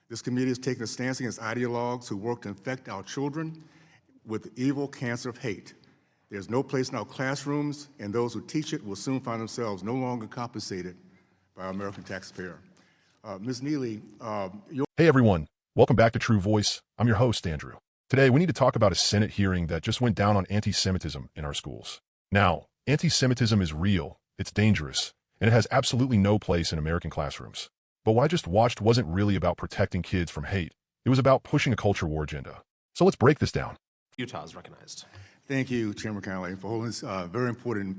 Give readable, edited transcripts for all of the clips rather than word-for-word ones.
This committee is taking a stance against ideologues who work to infect our children with the evil cancer of hate. There's no place in our classrooms, and those who teach it will soon find themselves no longer compensated by our American taxpayer. Ms. Neely, Hey everyone, welcome back to True Voice. I'm your host, Andrew. Today we need to talk about a Senate hearing that just went down on anti-Semitism in our schools. Now, anti-Semitism is real, it's dangerous, and it has absolutely no place in American classrooms. But what I just watched wasn't really about protecting kids from hate. It was about pushing a culture war agenda. So let's break this down. Utah is recognized. Thank you, Chairman Connolly, for holding this very important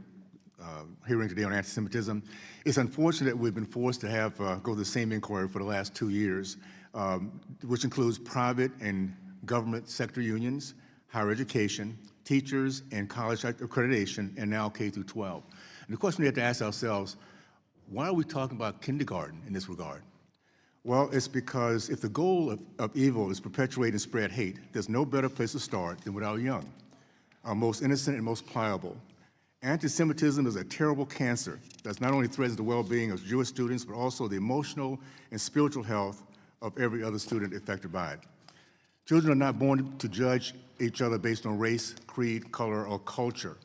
hearing today on anti-Semitism. It's unfortunate we've been forced to have go the same inquiry for the last 2 years, which includes private and government sector unions, higher education, teachers, and college accreditation, and now K through 12. And the question we have to ask ourselves, why are we talking about kindergarten in this regard? Well, it's because if the goal of evil is to perpetuate and spread hate, there's no better place to start than with our young, our most innocent and most pliable. Anti-Semitism is a terrible cancer that not only threatens the well-being of Jewish students, but also the emotional and spiritual health of every other student affected by it. Children are not born to judge each other based on race, creed, color, or culture.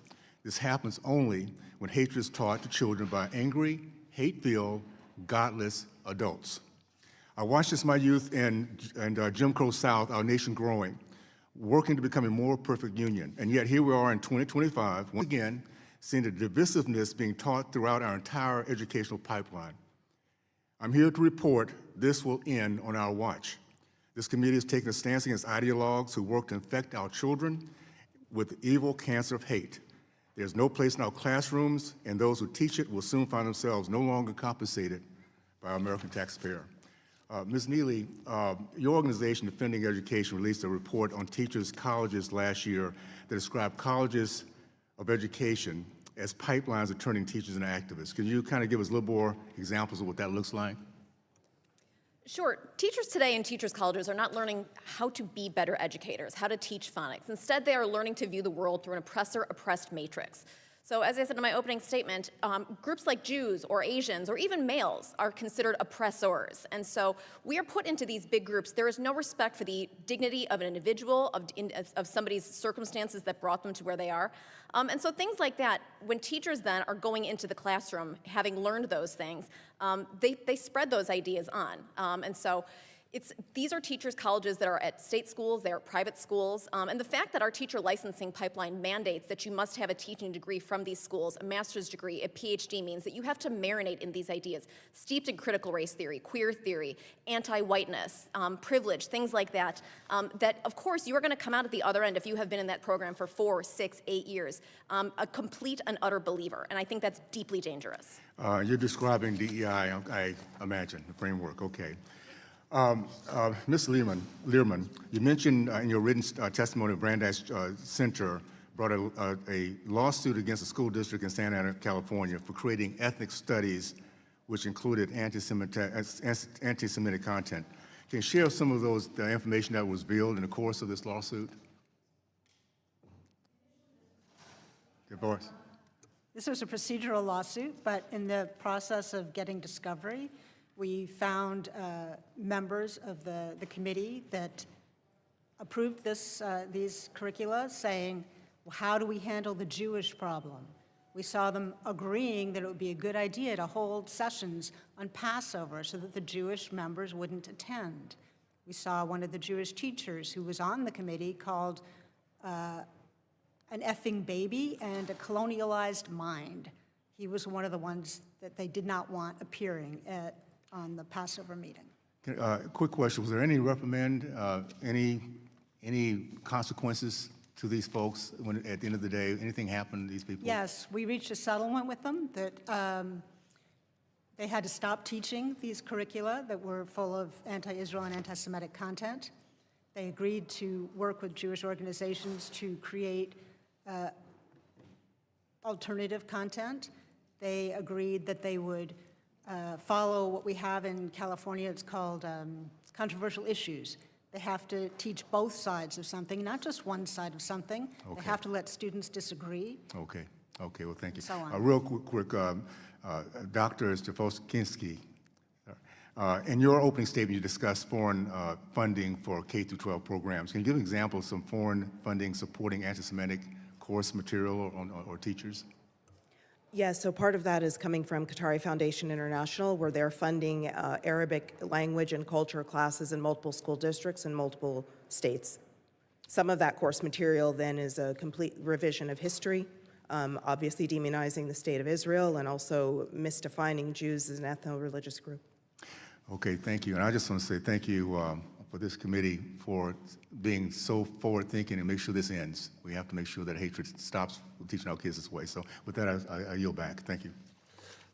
This happens only when hatred is taught to children by angry, hate-filled, godless adults. I watched this in my youth and Jim Crow South, our nation growing, working to become a more perfect union. And yet here we are in 2025, once again, seeing the divisiveness being taught throughout our entire educational pipeline. I'm here to report this will end on our watch. This committee is taking a stance against ideologues who work to infect our children with the evil cancer of hate. There's no place in our classrooms, and those who teach it will soon find themselves no longer compensated by our American taxpayer. Ms. Neely, your organization, Defending Education, released a report on teachers' colleges last year that described colleges of education as pipelines of turning teachers into activists. Can you kind of give us a little more examples of what that looks like? Sure. Teachers today in teachers' colleges are not learning how to be better educators, how to teach phonics. Instead, they are learning to view the world through an oppressor-oppressed matrix. So as I said in my opening statement, groups like Jews or Asians or even males are considered oppressors. And so we are put into these big groups. There is no respect for the dignity of an individual, of somebody's circumstances that brought them to where they are. And so things like that, when teachers then are going into the classroom, having learned those things, they spread those ideas on. And so these are teachers' colleges that are at state schools, they're at private schools, and the fact that our teacher licensing pipeline mandates that you must have a teaching degree from these schools, a master's degree, a PhD, means that you have to marinate in these ideas, steeped in critical race theory, queer theory, anti-whiteness, privilege, things like that, that of course you are going to come out at the other end if you have been in that program for 4, 6, 8 years, a complete and utter believer, and I think that's deeply dangerous. You're describing DEI, I imagine, the framework, okay. Ms. Learman, you mentioned in your written testimony of Brandeis Center brought a lawsuit against a school district in Santa Ana, California for creating ethnic studies which included anti-Semitic content. Can you share some of the information that was revealed in the course of this lawsuit? Divorce. This was a procedural lawsuit, but in the process of getting discovery, we found members of the committee that approved these curricula saying, well, how do we handle the Jewish problem? We saw them agreeing that it would be a good idea to hold sessions on Passover so that the Jewish members wouldn't attend. We saw one of the Jewish teachers who was on the committee called an effing baby and a colonialized mind. He was one of the ones that they did not want appearing on the Passover meeting. Quick question, was there any reprimand, any consequences to these folks when at the end of the day, anything happened to these people? Yes, we reached a settlement with them that they had to stop teaching these curricula that were full of anti-Israel and anti-Semitic content. They agreed to work with Jewish organizations to create alternative content. They agreed that they would follow what we have in California. It's called controversial issues. They have to teach both sides of something, not just one side of something. Okay. They have to let students disagree. Okay, well, thank you. So on. Real quick, Dr. Stefoskinski, In your opening statement, you discussed foreign funding for K-12 programs. Can you give an example of some foreign funding supporting anti-Semitic course material or teachers? Yes, so part of that is coming from Qatari Foundation International, where they're funding Arabic language and culture classes in multiple school districts in multiple states. Some of that course material then is a complete revision of history, obviously demonizing the state of Israel and also misdefining Jews as an ethno-religious group. Okay, thank you. And I just want to say thank you for this committee for being so forward-thinking and make sure this ends. We have to make sure that hatred stops from teaching our kids this way. So with that, I yield back. Thank you.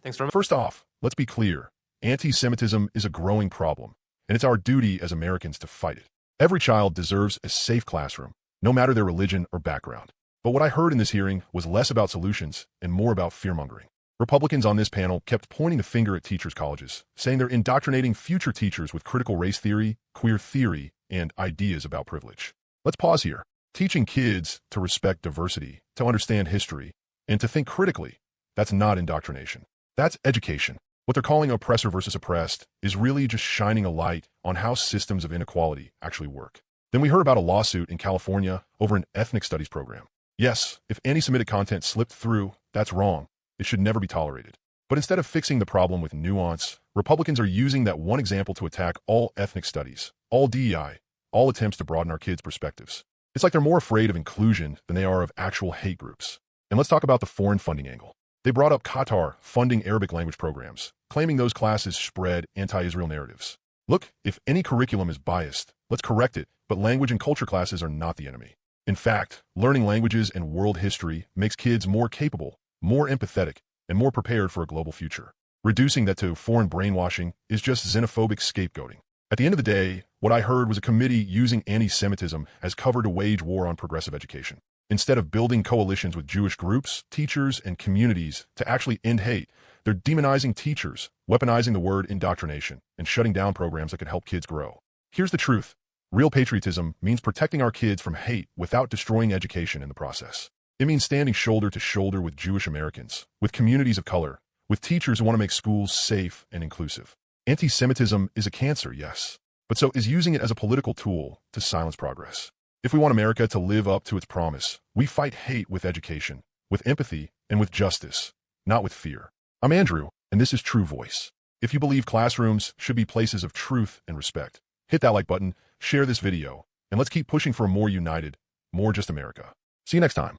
Thanks very much. First off, let's be clear. Anti-Semitism is a growing problem, and it's our duty as Americans to fight it. Every child deserves a safe classroom, no matter their religion or background. But what I heard in this hearing was less about solutions and more about fear-mongering. Republicans on this panel kept pointing the finger at teachers' colleges, saying they're indoctrinating future teachers with critical race theory, queer theory, and ideas about privilege. Let's pause here. Teaching kids to respect diversity, to understand history, and to think critically, that's not indoctrination. That's education. What they're calling oppressor versus oppressed is really just shining a light on how systems of inequality actually work. Then we heard about a lawsuit in California over an ethnic studies program. Yes, if anti-Semitic content slipped through, that's wrong. It should never be tolerated. But instead of fixing the problem with nuance, Republicans are using that one example to attack all ethnic studies, all DEI, all attempts to broaden our kids' perspectives. It's like they're more afraid of inclusion than they are of actual hate groups. And let's talk about the foreign funding angle. They brought up Qatar funding Arabic language programs, claiming those classes spread anti-Israel narratives. Look, if any curriculum is biased, let's correct it, but language and culture classes are not the enemy. In fact, learning languages and world history makes kids more capable, more empathetic, and more prepared for a global future. Reducing that to foreign brainwashing is just xenophobic scapegoating. At the end of the day, what I heard was a committee using anti-Semitism as cover to wage war on progressive education. Instead of building coalitions with Jewish groups, teachers, and communities to actually end hate, they're demonizing teachers, weaponizing the word indoctrination, and shutting down programs that could help kids grow. Here's the truth. Real patriotism means protecting our kids from hate without destroying education in the process. It means standing shoulder to shoulder with Jewish Americans, with communities of color, with teachers who want to make schools safe and inclusive. Anti-Semitism is a cancer, yes, but so is using it as a political tool to silence progress. If we want America to live up to its promise, we fight hate with education, with empathy, and with justice, not with fear. I'm Andrew, and this is True Voice. If you believe classrooms should be places of truth and respect, hit that like button, share this video, and let's keep pushing for a more united, more just America. See you next time.